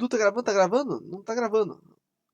Edu tá gravando? Tá gravando? Não tá gravando.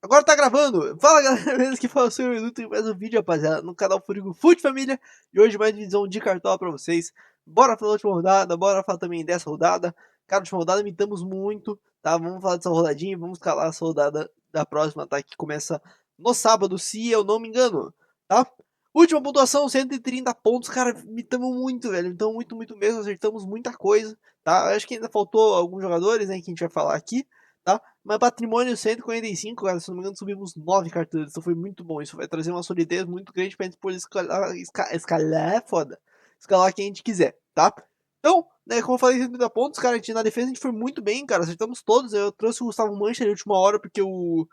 Agora tá gravando! Fala galera, beleza? Que fala o seu Edu, tem mais um vídeo, rapaziada, no canal Furigo Fute Família. E hoje mais visão de cartola pra vocês. Bora falar da última rodada, bora falar também dessa rodada. Cara, última rodada imitamos muito, tá? Vamos falar dessa rodadinha, vamos calar essa rodada da próxima, tá? Que começa no sábado, se eu não me engano, tá? Última pontuação, 130 pontos, cara, imitamos muito, velho. Então, muito mesmo, acertamos muita coisa, tá? Acho que ainda faltou alguns jogadores, né, que a gente vai falar aqui, tá? Mas patrimônio 145, cara, se não me engano, subimos 9 cartões, então foi muito bom. Isso vai trazer uma solidez muito grande pra gente poder escalar, é foda. Escalar quem a gente quiser, tá? Então, né, como eu falei, 130 pontos, cara, na defesa a gente foi muito bem, cara, acertamos todos. Eu trouxe o Gustavo Mancha na última hora, porque o,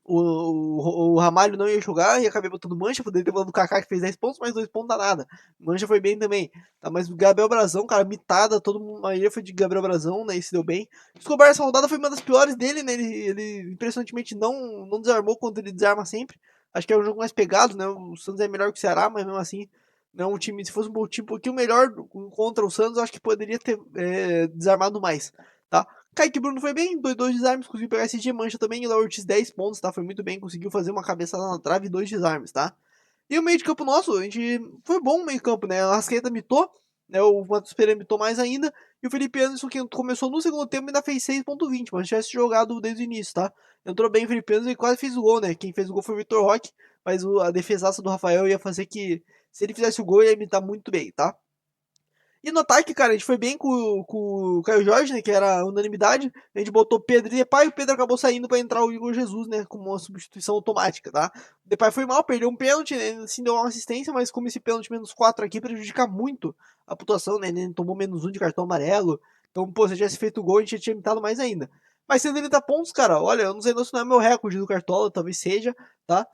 o Ramalho não ia jogar e acabei botando Mancha, poderia ter botado o Kaká que fez 10 pontos, mas 2 pontos dá nada. Mancha foi bem também, tá? Mas o Gabriel Brazão, cara, mitada, todo mundo, a maioria foi de Gabriel Brazão, né, e se deu bem. O Escobar, essa rodada foi uma das piores dele, né, ele impressionantemente não desarmou quando ele desarma sempre. Acho que é um jogo mais pegado, né, o Santos é melhor que o Ceará, mas mesmo assim, não, um time, se fosse um time um pouquinho melhor contra o Santos, acho que poderia ter desarmado mais, tá? Kaique Bruno foi bem, 2 desarmes, conseguiu pegar esse Mancha também, e o Léo Ortiz 10 pontos, tá? Foi muito bem, conseguiu fazer uma cabeçada na trave e 2 desarmes, tá? E o meio de campo nosso, a gente foi bom o meio de campo, né? A Rascaeta mitou, né? O Matheus Pereira mitou mais ainda, e o Felipe Anderson, que começou no segundo tempo, ainda fez 6.20, mas tivesse jogado desde o início, tá? Entrou bem o Felipe Anderson e quase fez o gol, né? Quem fez o gol foi o Vitor Roque, mas a defesaça do Rafael ia fazer que, se ele fizesse o gol, ia imitar muito bem, tá? E no ataque, cara, a gente foi bem com o Caio Jorge, né, que era unanimidade. A gente botou Pedro e Depay, e o Pedro acabou saindo para entrar o Igor Jesus, né, como uma substituição automática, tá? O Depay foi mal, perdeu um pênalti, né, assim, deu uma assistência, mas como esse pênalti menos 4 aqui prejudica muito a pontuação, né, ele tomou menos 1 de cartão amarelo. Então, pô, se tivesse feito o gol, a gente tinha imitado mais ainda. Mas 130 pontos, cara, olha, eu não sei se não é meu recorde do Cartola, talvez seja, tá?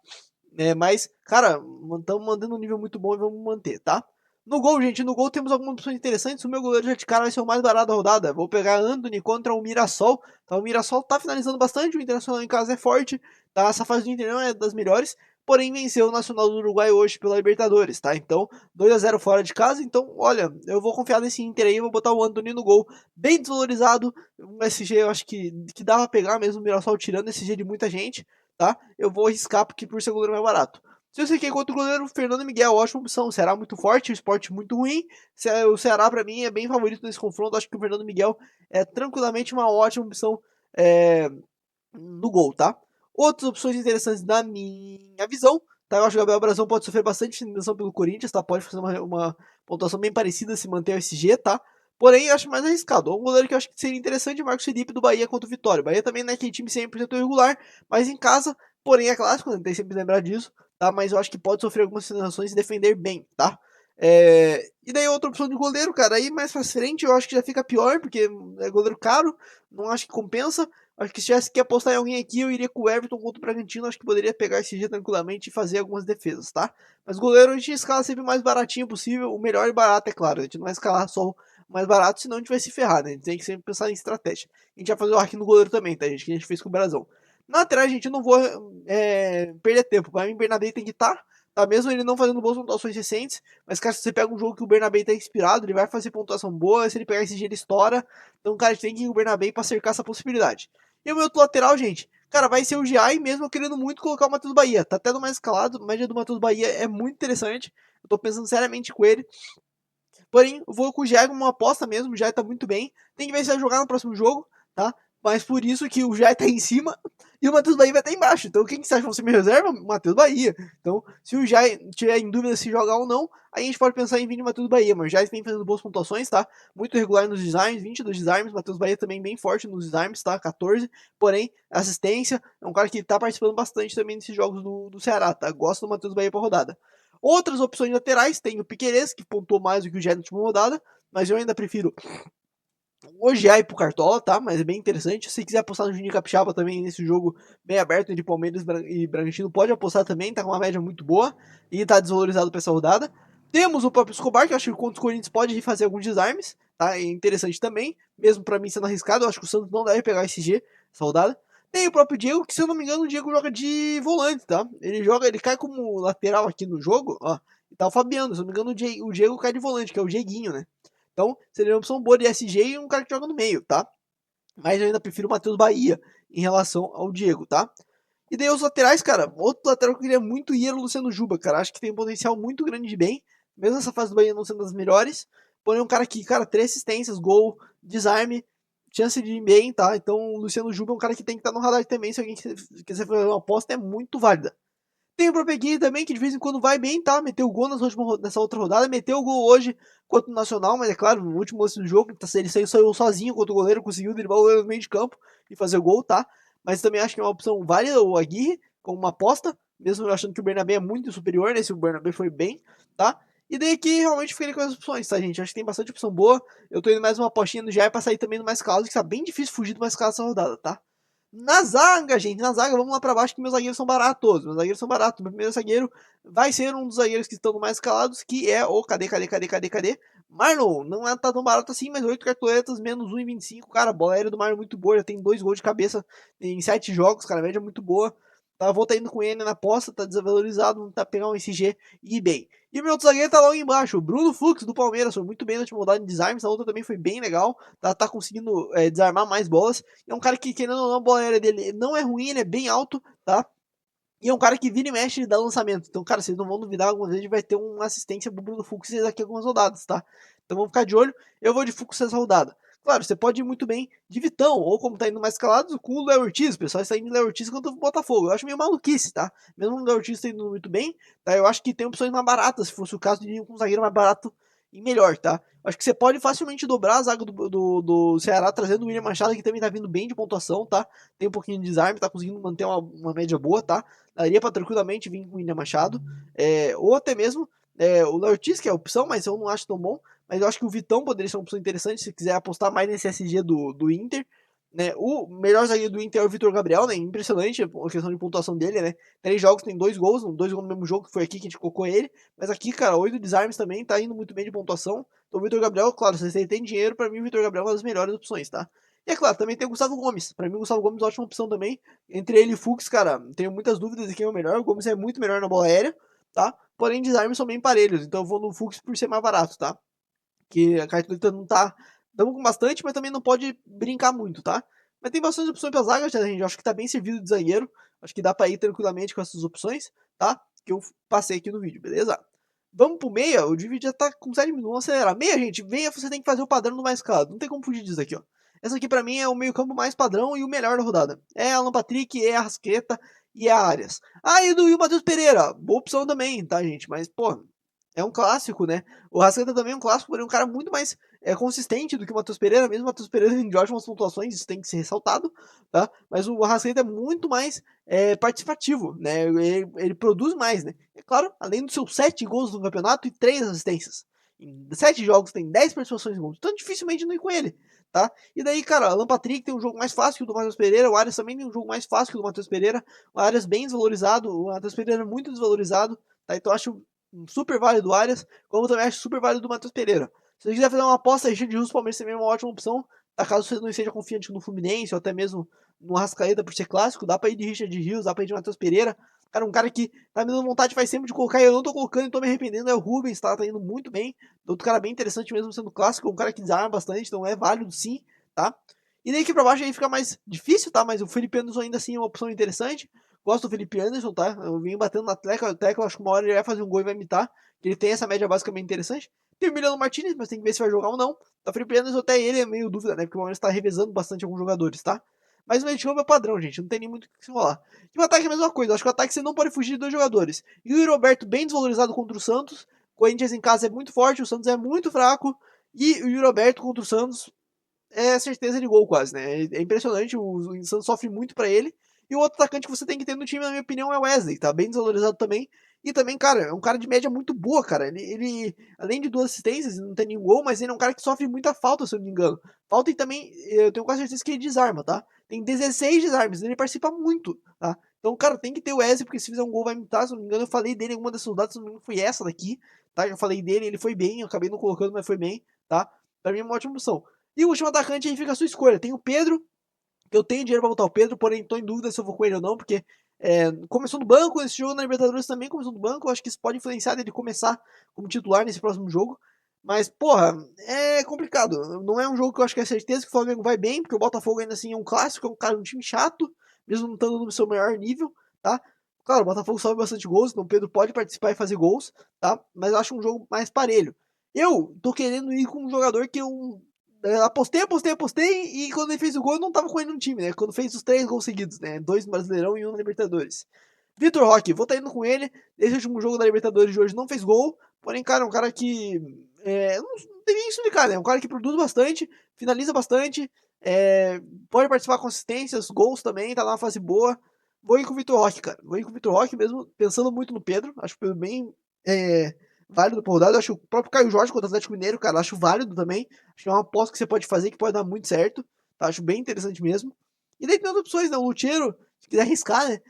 Mas, cara, estamos mantendo um nível muito bom e vamos manter, tá? No gol, gente, no gol temos algumas opções interessantes. O meu goleiro já de cara vai ser o mais barato da rodada. Vou pegar Anthony contra o Mirassol. Tá, o Mirassol tá finalizando bastante, o Internacional em casa é forte, tá? Essa fase do Inter não é das melhores, porém venceu o Nacional do Uruguai hoje pela Libertadores, tá? Então, 2-0 fora de casa. Então, olha, eu vou confiar nesse Inter aí, vou botar o Anthony no gol, bem desvalorizado. Um SG eu acho que dá pra pegar mesmo o Mirassol tirando esse SG de muita gente, tá? Eu vou arriscar porque por ser o goleiro mais barato. Se você quer contra o goleiro, Fernando Miguel, ótima opção. O Ceará muito forte, o esporte muito ruim. O Ceará, para mim, é bem favorito nesse confronto. Acho que o Fernando Miguel é tranquilamente uma ótima opção no gol, tá? Outras opções interessantes na minha visão, tá? Eu acho que o Gabriel Brazão pode sofrer bastante finalização pelo Corinthians, tá? Pode fazer uma pontuação bem parecida se manter o SG, tá? Porém, eu acho mais arriscado. Um goleiro que eu acho que seria interessante é o Marcos Felipe do Bahia contra o Vitória. O Bahia também não é aquele time 100% irregular, mas em casa, porém é clássico, né? Tem sempre que lembrar disso, tá? Mas eu acho que pode sofrer algumas finalizações e defender bem, tá? E daí outra opção de goleiro, cara, aí mais pra frente eu acho que já fica pior, porque é goleiro caro, não acho que compensa. Acho que se tivesse que apostar em alguém aqui, eu iria com o Everton contra o Bragantino. Acho que poderia pegar esse dia tranquilamente e fazer algumas defesas, tá? Mas goleiro a gente escala sempre o mais baratinho possível. O melhor e barato, é claro. A gente não vai escalar só o mais barato, senão a gente vai se ferrar, né? A gente tem que sempre pensar em estratégia. A gente vai fazer o hack no goleiro também, tá, gente? Que a gente fez com o Brasão. Na atrás, gente, eu não vou perder tempo. Para mim, o Bernabé tem que estar. Tá, mesmo ele não fazendo boas pontuações recentes, mas, cara, se você pega um jogo que o Bernabé tá inspirado, ele vai fazer pontuação boa, se ele pegar esse dia, ele estoura. Então, cara, a gente tem que ir o Bernabé pra cercar essa possibilidade. E o meu outro lateral, gente, cara, vai ser o Giai, mesmo eu querendo muito colocar o Matheus Bahia. Tá até no mais escalado, a média do Matheus Bahia é muito interessante. Eu tô pensando seriamente com ele. Porém, eu vou com o Giai como uma aposta mesmo, o Giai tá muito bem. Tem que ver se vai jogar no próximo jogo, tá? Mas por isso que o Giai tá em cima e o Matheus Bahia vai estar embaixo. Então, quem que você acha que vai ser minha reserva? O Matheus Bahia. Então, se o Giai tiver em dúvida se jogar ou não, aí a gente pode pensar em vir de Matheus Bahia. Mas o Giai vem fazendo boas pontuações, tá? Muito regular nos designs, 22 designs. Matheus Bahia também bem forte nos designs, tá? 14. Porém, assistência, é um cara que tá participando bastante também nesses jogos do Ceará, tá? Gosto do Matheus Bahia pra rodada. Outras opções laterais, tem o Piquerez, que pontuou mais do que o Giai na última rodada, mas eu ainda prefiro o Giai pro Cartola, tá? Mas é bem interessante. Se quiser apostar no Juninho Capixaba também nesse jogo bem aberto entre Palmeiras e Bragantino, pode apostar também, tá com uma média muito boa e tá desvalorizado pra essa rodada. Temos o próprio Escobar, que eu acho que contra os Corinthians pode fazer alguns desarmes, tá? É interessante também, mesmo pra mim sendo arriscado. Eu acho que o Santos não deve pegar esse G, essa rodada. Tem o próprio Diego, que se eu não me engano, o Diego joga de volante, tá? Ele cai como lateral aqui no jogo, ó. E tá o Fabiano, se eu não me engano, o Diego cai de volante, que é o Dieguinho, né? Então, seria uma opção boa de SG e um cara que joga no meio, tá? Mas eu ainda prefiro o Matheus Bahia em relação ao Diego, tá? E daí os laterais, cara, outro lateral que eu queria muito ir era o Luciano Juba, cara. Acho que tem um potencial muito grande de bem, mesmo essa fase do Bahia não sendo das melhores. Porém, um cara que, cara, 3 assistências, gol, desarme, chance de ir bem, tá? Então o Luciano Juba é um cara que tem que estar no radar também. Se alguém quiser fazer uma aposta, é muito válida. Tem o Propegui também, que de vez em quando vai bem, tá? Meteu o gol nessa outra rodada, meteu o gol hoje contra o Nacional, mas é claro, no último lance do jogo, ele saiu sozinho contra o goleiro, conseguiu driblar o goleiro no meio de campo e fazer o gol, tá? Mas também acho que é uma opção válida o Aguirre, como uma aposta, mesmo eu achando que o Bernabé é muito superior, né? Se o Bernabé foi bem, tá? E daí aqui realmente fiquei com as opções, tá, gente? Acho que tem bastante opção boa. Eu tô indo mais uma apostinha no Jair pra sair também do mais causa, que tá bem difícil fugir do mais causa essa rodada, tá? Na zaga, gente, na zaga, vamos lá pra baixo que meus zagueiros são baratos. Meus zagueiros são baratos. Meu primeiro zagueiro vai ser um dos zagueiros que estão mais escalados, que é o. Cadê? Marlon. Não é tá tão barato assim, mas 8 cartoletas, menos 1,25. Cara, a bola aérea do Marlon é muito boa. Já tem 2 gols de cabeça em 7 jogos, cara. A média é muito boa. Tá, vou tá indo com ele na aposta, tá desvalorizado, não tá pegando um SG e ir bem. E o meu outro zagueiro tá lá embaixo, o Bruno Fux do Palmeiras, foi muito bem na última rodada de desarmes, a outra também foi bem legal, tá conseguindo desarmar mais bolas. É um cara que, querendo ou não, a bola aérea dele não é ruim, ele é bem alto, tá? E é um cara que vira e mexe e dá lançamento. Então, cara, vocês não vão duvidar, algumas vezes vai ter uma assistência pro Bruno Fux daqui a algumas rodadas, tá? Então vamos ficar de olho. Eu vou de Fux essa rodada. Claro, você pode ir muito bem de Vitão, ou como tá indo mais escalado, com o Léo Ortiz. O pessoal está indo de Léo Ortiz contra o Botafogo. Eu acho meio maluquice, tá? Mesmo o Léo Ortiz tá indo muito bem, tá? Eu acho que tem opções mais baratas, se fosse o caso de ir com um zagueiro mais barato e melhor, tá? Acho que você pode facilmente dobrar a zaga do Ceará, trazendo o William Machado, que também tá vindo bem de pontuação, tá? Tem um pouquinho de desarme, tá conseguindo manter uma média boa, tá? Daria para tranquilamente vir com o William Machado, ou até mesmo o Léo Ortiz, que é a opção, mas eu não acho tão bom. Mas eu acho que o Vitão poderia ser uma opção interessante se quiser apostar mais nesse SG do Inter. Né? O melhor zagueiro do Inter é o Vitor Gabriel, né? Impressionante a questão de pontuação dele, né? 3 jogos, tem 2 gols, 2 gols no mesmo jogo, que foi aqui que a gente colocou ele. Mas aqui, cara, 8 desarmes também, tá indo muito bem de pontuação. Então o Vitor Gabriel, claro, se você tem dinheiro, pra mim o Vitor Gabriel é uma das melhores opções, tá? E é claro, também tem o Gustavo Gomes. Pra mim o Gustavo Gomes é uma ótima opção também. Entre ele e o Fux, cara, tenho muitas dúvidas de quem é o melhor. O Gomes é muito melhor na bola aérea, tá? Porém, desarmes são bem parelhos, então eu vou no Fux por ser mais barato, tá? Que a cartoleta não tá. Estamos com bastante, mas também não pode brincar muito, tá? Mas tem bastante opções pra zaga, já, gente. Acho que tá bem servido de zagueiro. Acho que dá pra ir tranquilamente com essas opções, tá? Que eu passei aqui no vídeo, beleza? Vamos pro meia, o vídeo já tá com 7 minutos, vamos acelerar. Meia, gente, meia você tem que fazer o padrão do mais caro. Não tem como fugir disso aqui, ó. Essa aqui pra mim é o meio campo mais padrão e o melhor da rodada. É Alan Patrick, é a Rasqueta e é a Arias. Ah, e o Matheus Pereira. Boa opção também, tá, gente? Mas, pô, é um clássico, né? O Rascaeta também é um clássico, porém um cara muito mais consistente do que o Matheus Pereira, mesmo o Matheus Pereira em ótimas pontuações, isso tem que ser ressaltado, tá? Mas o Rascaeta é muito mais participativo, né? Ele produz mais, né? É claro, além dos seus 7 gols no campeonato e 3 assistências. Em 7 jogos tem 10 participações em gols, então dificilmente não ir com ele, tá? E daí, cara, Alan Patrick tem um jogo mais fácil que o do Matheus Pereira, o Arias também tem um jogo mais fácil que o do Matheus Pereira, o Arias bem desvalorizado, o Matheus Pereira muito desvalorizado, tá? Então eu acho super válido do Arias, como também acho super válido do Matheus Pereira. Se você quiser fazer uma aposta, Richard Rios, Palmeiras também é uma ótima opção, tá? Caso você não esteja confiante no Fluminense ou até mesmo no Arrascaeta por ser clássico, dá pra ir de Richard Rios, dá pra ir de Matheus Pereira. Cara, um cara que tá me dando vontade faz sempre de colocar, e eu não tô colocando e tô me arrependendo, é o Rubens, tá indo muito bem. Outro cara bem interessante mesmo sendo clássico, um cara que desarma bastante, então é válido sim, tá? E daí aqui pra baixo aí fica mais difícil, tá? Mas o Felipe Anderson ainda assim é uma opção interessante. Gosto do Felipe Anderson, tá? Eu vim batendo na tecla, acho que uma hora ele vai fazer um gol e vai imitar. Ele tem essa média básica bem interessante. Tem o Emiliano Martinez, mas tem que ver se vai jogar ou não. Tá, Felipe Anderson até ele é meio dúvida, né? Porque o Palmeiras tá revezando bastante alguns jogadores, tá? Mas o meio de campo é padrão, gente. Não tem nem muito o que se rolar. E o ataque é a mesma coisa. Acho que o ataque você não pode fugir de 2 jogadores. E o Roberto bem desvalorizado contra o Santos. O Corinthians em casa é muito forte, o Santos é muito fraco. E o Roberto contra o Santos é certeza de gol quase, né? É impressionante, o Santos sofre muito pra ele. E o outro atacante que você tem que ter no time, na minha opinião, é o Wesley, tá bem desvalorizado também. E também, cara, é um cara de média muito boa, cara. Ele além de 2 assistências, não tem nenhum gol, mas ele é um cara que sofre muita falta, se eu não me engano. Falta e também, eu tenho quase certeza que ele desarma, tá? Tem 16 desarmes, ele participa muito, tá? Então, cara, tem que ter o Wesley, porque se fizer um gol vai imitar, se eu não me engano, eu falei dele em alguma dessas datas, se não me engano, foi essa daqui, tá? Eu falei dele, ele foi bem, eu acabei não colocando, mas foi bem, tá? Pra mim é uma ótima opção. E o último atacante aí fica a sua escolha. Tem o Pedro, que eu tenho dinheiro pra botar o Pedro, porém tô em dúvida se eu vou com ele ou não, porque começou no banco, esse jogo na Libertadores também começou no banco, eu acho que isso pode influenciar dele começar como titular nesse próximo jogo. Mas, porra, é complicado. Não é um jogo que eu acho que é certeza que o Flamengo vai bem, porque o Botafogo ainda assim é um clássico, é um cara, um time chato, mesmo não estando no seu melhor nível, tá? Claro, o Botafogo sobe bastante gols, então o Pedro pode participar e fazer gols, tá? Mas eu acho um jogo mais parelho. Eu tô querendo ir com um jogador que eu apostei, e quando ele fez o gol eu não tava com ele no time, né? Quando fez os 3 gols seguidos, né? 2 no Brasileirão e 1 na Libertadores. Vitor Roque, vou estar indo com ele. Esse último jogo da Libertadores de hoje não fez gol, porém, cara, é um cara que não tem nem explicar, né? É um cara que produz bastante, finaliza bastante, pode participar com assistências, gols também, tá numa fase boa. Vou ir com o Vitor Roque, cara. Vou ir com o Vitor Roque, mesmo pensando muito no Pedro. Acho o Pedro bem válido por rodada. Acho o próprio Caio Jorge contra o Atlético Mineiro, cara, acho válido também. Acho que é uma aposta que você pode fazer que pode dar muito certo. Tá? Acho bem interessante mesmo. E daí tem outras opções, né? O Lucheiro, se quiser arriscar, né?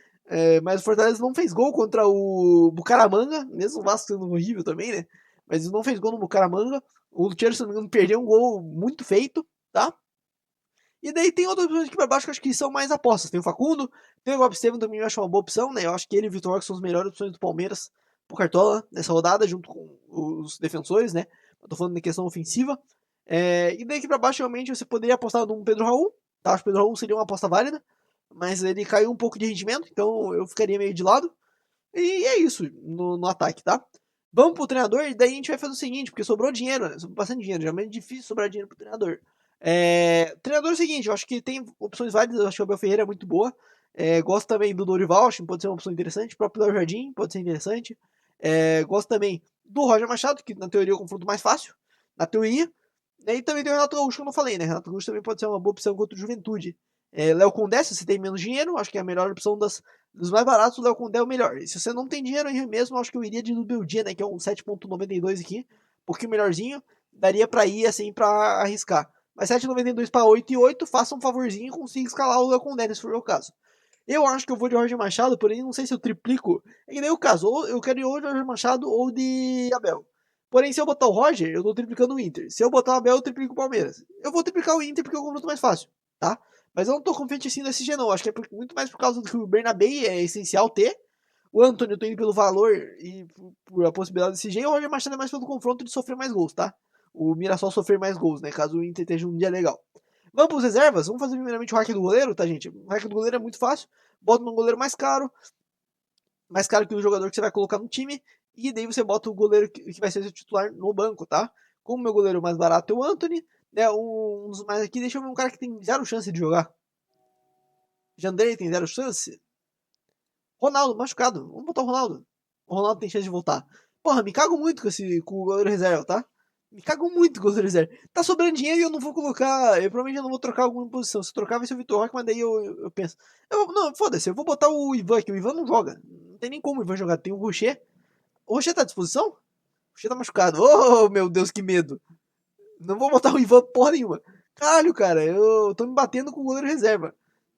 Mas o Fortaleza não fez gol contra o Bucaramanga, mesmo o Vasco sendo horrível também, né? Mas não fez gol no Bucaramanga. O Lucheiro, se não me engano, perdeu um gol muito feito, tá? E daí tem outras opções aqui pra baixo que eu acho que são mais apostas. Tem o Facundo, tem o Bob Estevam também, eu acho uma boa opção, né? Eu acho que ele e o Vitor Roque são as melhores opções do Palmeiras pro Cartola nessa rodada, junto com os defensores, né? Eu tô falando na questão ofensiva. E daí aqui pra baixo, realmente, você poderia apostar num Pedro Raul, tá? Acho que o Pedro Raul seria uma aposta válida, mas ele caiu um pouco de rendimento, então eu ficaria meio de lado. E é isso no ataque, tá? Vamos pro treinador e daí a gente vai fazer o seguinte, porque sobrou dinheiro, né? Sobrou bastante dinheiro, já é difícil sobrar dinheiro pro treinador. Treinador é o seguinte, eu acho que tem opções válidas, eu acho que o Abel Ferreira é muito boa. Gosto também do Dorival, acho que pode ser uma opção interessante. O próprio Léo Jardim pode ser interessante. Gosto também do Roger Machado, que na teoria é o confronto mais fácil, na teoria. E também tem o Renato Gaúcho, que eu não falei, né? Renato Gaúcho também pode ser uma boa opção contra o Juventude. Léo Condé, se você tem menos dinheiro, acho que é a melhor opção dos mais baratos, o Léo Condé é o melhor. E se você não tem dinheiro aí mesmo, acho que eu iria de Nubeldia, né? Que é um 7,92 aqui, um pouquinho melhorzinho. Daria pra ir, assim, pra arriscar. Mas 7,92 para 8,8, faça um favorzinho e consiga escalar o Léo Condé, se for o caso. Eu acho que eu vou de Roger Machado, porém não sei se eu triplico. É que nem o caso, ou eu quero ir ou de Roger Machado ou de Abel. Porém, se eu botar o Roger, eu tô triplicando o Inter. Se eu botar o Abel, eu triplico o Palmeiras. Eu vou triplicar o Inter porque é o confronto mais fácil, tá? Mas eu não tô confiante assim no SG, não. Acho que é muito mais por causa do que o Bernabé é essencial ter. O Antônio eu tô indo pelo valor e por a possibilidade do SG. E o Roger Machado é mais pelo confronto de sofrer mais gols, tá? O Mirassol sofrer mais gols, né? Caso o Inter esteja um dia legal. Vamos para os reservas? Vamos fazer primeiramente o hack do goleiro, tá, gente? O hack do goleiro é muito fácil. Bota um goleiro mais caro que o jogador que você vai colocar no time, e daí você bota o goleiro que vai ser o titular no banco, tá? Como o meu goleiro mais barato é o Anthony, né? Um dos mais aqui, deixa eu ver um cara que tem zero chance de jogar. Jandrei tem zero chance. Ronaldo, machucado. Vamos botar o Ronaldo. O Ronaldo tem chance de voltar. Porra, me cago muito com o goleiro reserva, tá? Me cago muito com o goleiro reserva. Tá sobrando dinheiro e eu não vou colocar. Eu provavelmente não vou trocar alguma posição. Se eu trocar vai ser o Vitor Roque, mas daí eu penso. Não, foda-se, eu vou botar o Ivan aqui. O Ivan não joga. Não tem nem como o Ivan jogar. Tem o Rocher. O Rocher tá à disposição? O Rocher tá machucado. Oh, meu Deus, que medo. Não vou botar o Ivan porra nenhuma. Caralho, cara, eu tô me batendo com o goleiro reserva.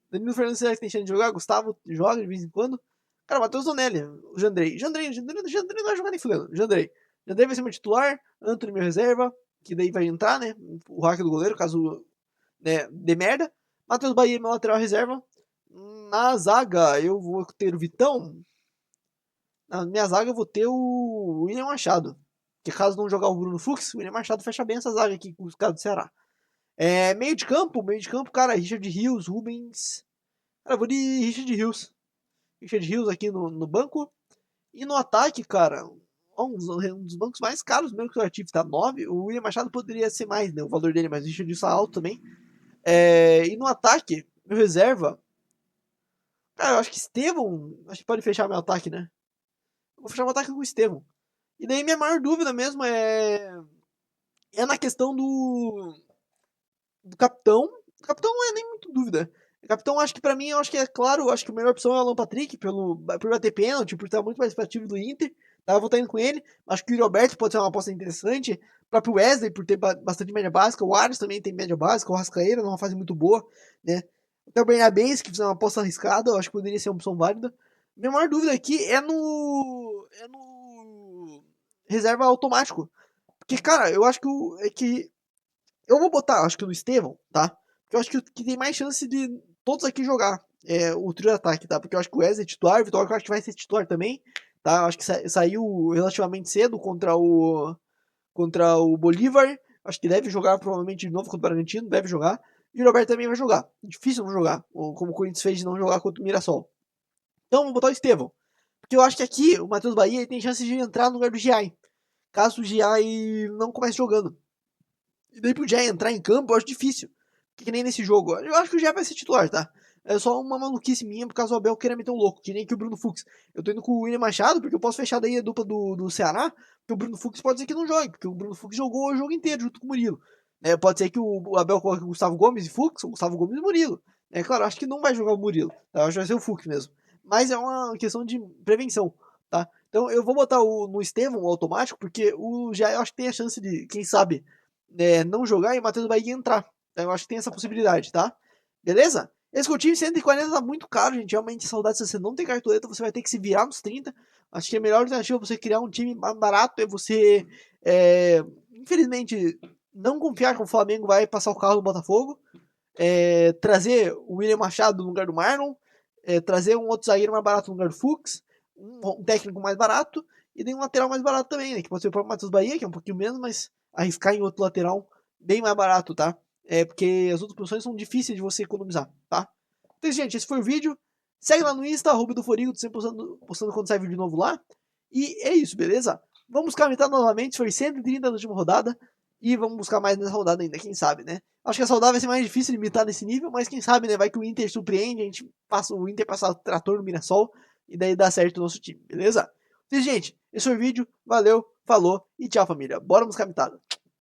Danilo Fernandes será que tem chance de jogar? Gustavo joga de vez em quando. Cara, Matheus Donelli, o Jandrei não vai jogar nem fudendo. Jandrei vai ser meu titular, Antony meu reserva, que daí vai entrar, né? O hack do goleiro, caso dê merda. Matheus Bahia, meu lateral reserva. Na zaga, eu vou ter o Vitão. Na minha zaga, eu vou ter o William Machado. Que caso não jogar o Bruno Fux, o William Machado fecha bem essa zaga aqui com os caras do Ceará. Meio de campo, cara, Richard Rios, Rubens. Cara, eu vou de Richard Rios. Richard Rios aqui no banco. E no ataque, cara, um dos bancos mais caros mesmo que o ativo tá 9. O William Machado poderia ser mais, né? O valor dele, mas o Richard Rios tá alto também. E no ataque, meu reserva. Cara, eu acho que Estevão. Acho que pode fechar meu ataque, né? Eu vou fechar meu ataque com o Estevão. E daí minha maior dúvida mesmo é na questão do capitão. O capitão não é nem muito dúvida. O capitão, acho que pra mim, eu acho que é claro, acho que a melhor opção é o Alan Patrick, por bater pênalti, por estar muito mais participativo do Inter. Tava votando com ele. Acho que o Yuri Alberto pode ser uma aposta interessante. O próprio Wesley, por ter bastante média básica. O Ares também tem média básica. O Rascaeira, numa fase muito boa, né? Até o Bernabéns, que fizer uma aposta arriscada, eu acho que poderia ser uma opção válida. Minha maior dúvida aqui é no reserva automático. Porque, cara, eu acho que eu vou botar, acho que no Estevão, tá? Porque eu acho que o que tem mais chance de todos aqui jogar é o trio de ataque, tá? Porque eu acho que o Wesley é titular, o Vitor eu acho que vai ser titular também, tá? Eu acho que saiu relativamente cedo contra contra o Bolívar. Acho que deve jogar provavelmente de novo contra o Bragantino, deve jogar. E o Roberto também vai jogar. Difícil não jogar, como o Corinthians fez de não jogar contra o Mirassol. Então vou botar o Estevão. Porque eu acho que aqui o Matheus Bahia tem chance de entrar no lugar do Giai. Caso o Giai não comece jogando. E daí pro Giai entrar em campo, eu acho difícil. Que nem nesse jogo. Eu acho que o Giai vai ser titular, tá? É só uma maluquice minha por causa do Abel querer meter um louco, que nem que o Bruno Fux. Eu tô indo com o William Machado, porque eu posso fechar daí a dupla do Ceará, porque o Bruno Fux pode ser que não jogue, porque o Bruno Fux jogou o jogo inteiro junto com o Murilo. Pode ser que o Abel coloque o Gustavo Gomes e Fux, o Gustavo Gomes e Murilo. Claro, acho que não vai jogar o Murilo, tá? Eu acho que vai ser o Fux mesmo. Mas é uma questão de prevenção, tá? Então eu vou botar no Estevão automático, porque o já eu acho que tem a chance de, quem sabe, não jogar e o Matheus Bahia entrar. Então, eu acho que tem essa possibilidade, tá? Beleza? Esse Coutinho 140 tá muito caro, gente. Realmente, saudade, se você não tem cartoleta, você vai ter que se virar nos 30. Acho que a melhor alternativa pra você criar um time mais barato é você, infelizmente, não confiar que o Flamengo vai passar o carro do Botafogo. Trazer o William Machado no lugar do Marlon. Trazer um outro zagueiro mais barato no lugar do Fux. Um técnico mais barato. E nem um lateral mais barato também, né? Que pode ser o próprio Matheus Bahia, que é um pouquinho menos, mas arriscar em outro lateral bem mais barato, tá? Porque as outras posições são difíceis de você economizar, tá? Então, gente, esse foi o vídeo. Segue lá no Insta, @do sempre postando quando sai vídeo novo lá. E é isso, beleza? Vamos buscar a metade novamente, foi 130 na última rodada. E vamos buscar mais nessa rodada ainda, quem sabe, né? Acho que essa rodada vai ser mais difícil de imitar nesse nível, mas quem sabe, né? Vai que o Inter surpreende, a gente passa o Inter passar o trator no Mirassol e daí dá certo o nosso time, beleza? Então, gente, esse foi o vídeo. Valeu, falou e tchau, família. Bora buscar a mitada.